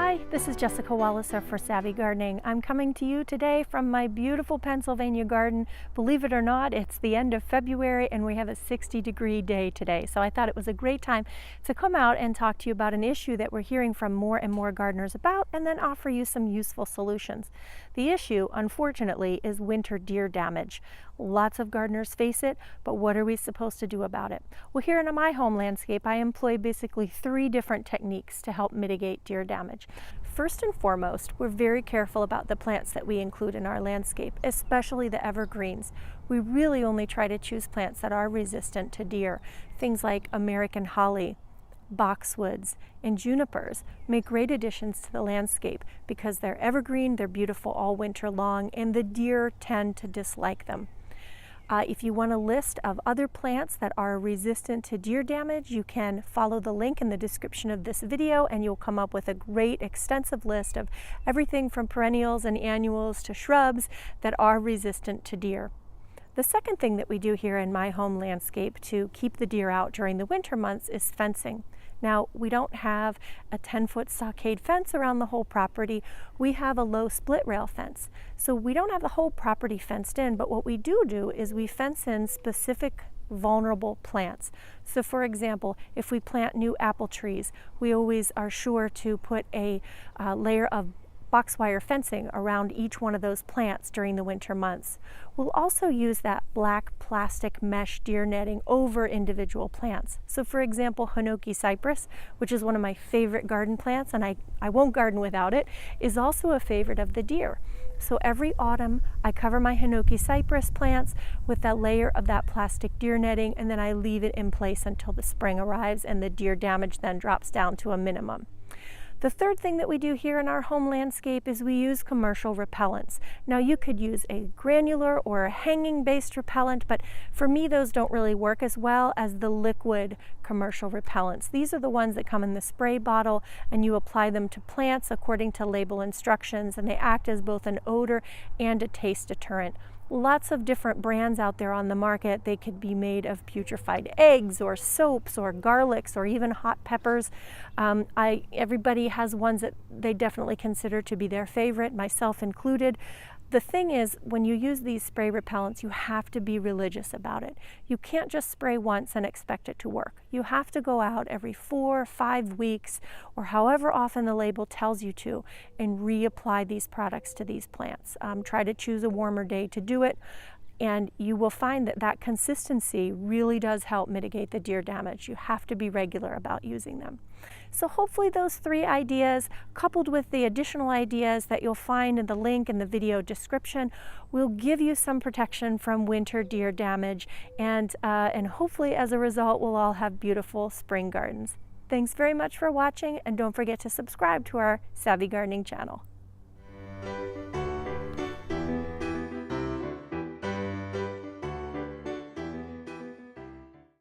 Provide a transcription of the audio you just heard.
Hi, this is Jessica Walliser for Savvy Gardening. I'm coming to you today from my beautiful Pennsylvania garden. Believe it or not, it's the end of February and we have a 60-degree day today. So I thought it was a great time to come out and talk to you about an issue that we're hearing from more and more gardeners about, and then offer you some useful solutions. The issue, unfortunately, is winter deer damage. Lots of gardeners face it, but what are we supposed to do about it? Well, here in my home landscape, I employ basically 3 different techniques to help mitigate deer damage. First and foremost, we're very careful about the plants that we include in our landscape, especially the evergreens. We really only try to choose plants that are resistant to deer. Things like American holly, boxwoods, and junipers make great additions to the landscape because they're evergreen, they're beautiful all winter long, and the deer tend to dislike them. If you want a list of other plants that are resistant to deer damage, you can follow the link in the description of this video and you'll come up with a great extensive list of everything from perennials and annuals to shrubs that are resistant to deer. The second thing that we do here in my home landscape to keep the deer out during the winter months is fencing. Now, we don't have a 10-foot stockade fence around the whole property. We have a low split rail fence. So we don't have the whole property fenced in, but what we do is we fence in specific vulnerable plants. So for example, if we plant new apple trees, we always are sure to put a layer of box wire fencing around each one of those plants during the winter months. We'll also use that black plastic mesh deer netting over individual plants. So for example, Hinoki cypress, which is one of my favorite garden plants, and I won't garden without it, is also a favorite of the deer. So every autumn I cover my Hinoki cypress plants with that layer of that plastic deer netting, and then I leave it in place until the spring arrives and the deer damage then drops down to a minimum. The third thing that we do here in our home landscape is we use commercial repellents. Now you could use a granular or a hanging based repellent, but for me those don't really work as well as the liquid commercial repellents. These are the ones that come in the spray bottle and you apply them to plants according to label instructions, and they act as both an odor and a taste deterrent. Lots of different brands out there on the market. They could be made of putrefied eggs or soaps or garlics or even hot peppers. Everybody has ones that they definitely consider to be their favorite, myself included. The thing is, when you use these spray repellents, you have to be religious about it. You can't just spray once and expect it to work. You have to go out every 4 or 5 weeks, or however often the label tells you to, and reapply these products to these plants. Try to choose a warmer day to do it, and you will find that that consistency really does help mitigate the deer damage. You have to be regular about using them. So hopefully those 3 ideas, coupled with the additional ideas that you'll find in the link in the video description, will give you some protection from winter deer damage, and hopefully as a result we'll all have beautiful spring gardens. Thanks very much for watching, and don't forget to subscribe to our Savvy Gardening channel.